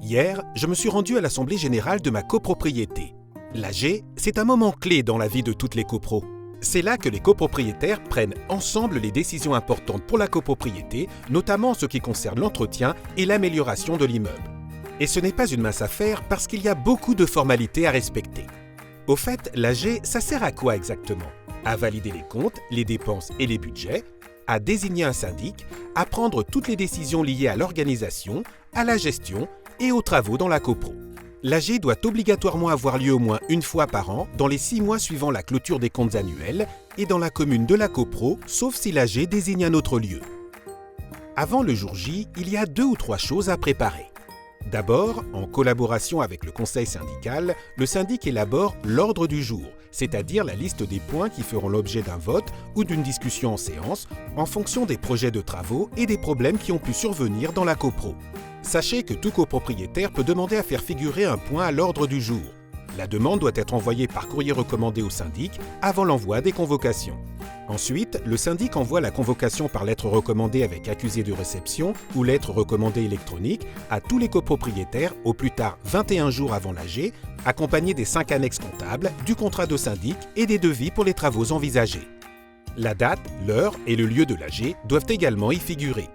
Hier, je me suis rendu à l'Assemblée générale de ma copropriété. L'AG, c'est un moment clé dans la vie de toutes les copros. C'est là que les copropriétaires prennent ensemble les décisions importantes pour la copropriété, notamment en ce qui concerne l'entretien et l'amélioration de l'immeuble. Et ce n'est pas une mince affaire parce qu'il y a beaucoup de formalités à respecter. Au fait, l'AG, ça sert à quoi exactement? À valider les comptes, les dépenses et les budgets, à désigner un syndic, à prendre toutes les décisions liées à l'organisation, à la gestion et aux travaux dans la copro. L'AG doit obligatoirement avoir lieu au moins une fois par an dans les 6 mois suivant la clôture des comptes annuels et dans la commune de la copro, sauf si l'AG désigne un autre lieu. Avant le jour J, il y a 2 ou 3 choses à préparer. D'abord, en collaboration avec le conseil syndical, le syndic élabore l'ordre du jour, c'est-à-dire la liste des points qui feront l'objet d'un vote ou d'une discussion en séance, en fonction des projets de travaux et des problèmes qui ont pu survenir dans la copro. Sachez que tout copropriétaire peut demander à faire figurer un point à l'ordre du jour. La demande doit être envoyée par courrier recommandé au syndic avant l'envoi des convocations. Ensuite, le syndic envoie la convocation par lettre recommandée avec accusé de réception ou lettre recommandée électronique à tous les copropriétaires au plus tard 21 jours avant l'AG, accompagnée des 5 annexes comptables, du contrat de syndic et des devis pour les travaux envisagés. La date, l'heure et le lieu de l'AG doivent également y figurer.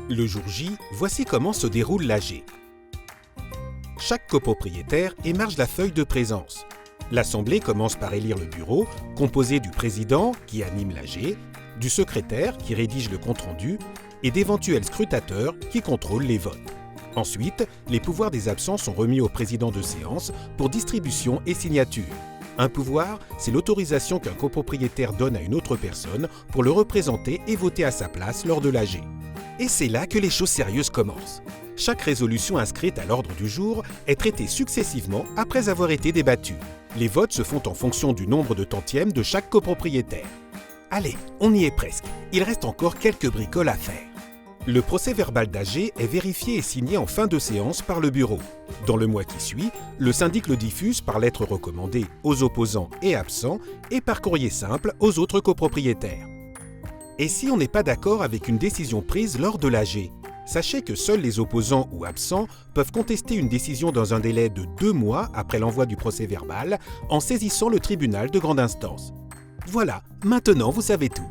Le jour J, voici comment se déroule l'AG. Chaque copropriétaire émarge la feuille de présence. L'Assemblée commence par élire le bureau, composé du président qui anime l'AG, du secrétaire qui rédige le compte-rendu et d'éventuels scrutateurs qui contrôlent les votes. Ensuite, les pouvoirs des absents sont remis au président de séance pour distribution et signature. Un pouvoir, c'est l'autorisation qu'un copropriétaire donne à une autre personne pour le représenter et voter à sa place lors de l'AG. Et c'est là que les choses sérieuses commencent. Chaque résolution inscrite à l'ordre du jour est traitée successivement après avoir été débattue. Les votes se font en fonction du nombre de tantièmes de chaque copropriétaire. Allez, on y est presque. Il reste encore quelques bricoles à faire. Le procès-verbal d'AG est vérifié et signé en fin de séance par le bureau. Dans le mois qui suit, le syndic le diffuse par lettre recommandée aux opposants et absents et par courrier simple aux autres copropriétaires. Et si on n'est pas d'accord avec une décision prise lors de l'AG? Sachez que seuls les opposants ou absents peuvent contester une décision dans un délai de 2 mois après l'envoi du procès-verbal en saisissant le tribunal de grande instance. Voilà, maintenant vous savez tout.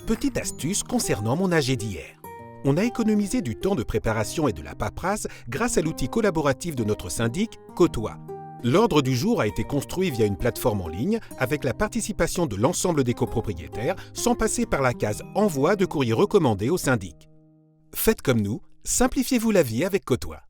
Petite astuce concernant mon AG d'hier. On a économisé du temps de préparation et de la paperasse grâce à l'outil collaboratif de notre syndic, Côtoie. L'ordre du jour a été construit via une plateforme en ligne avec la participation de l'ensemble des copropriétaires sans passer par la case envoi de courrier recommandé au syndic. Faites comme nous, simplifiez-vous la vie avec Côtoie.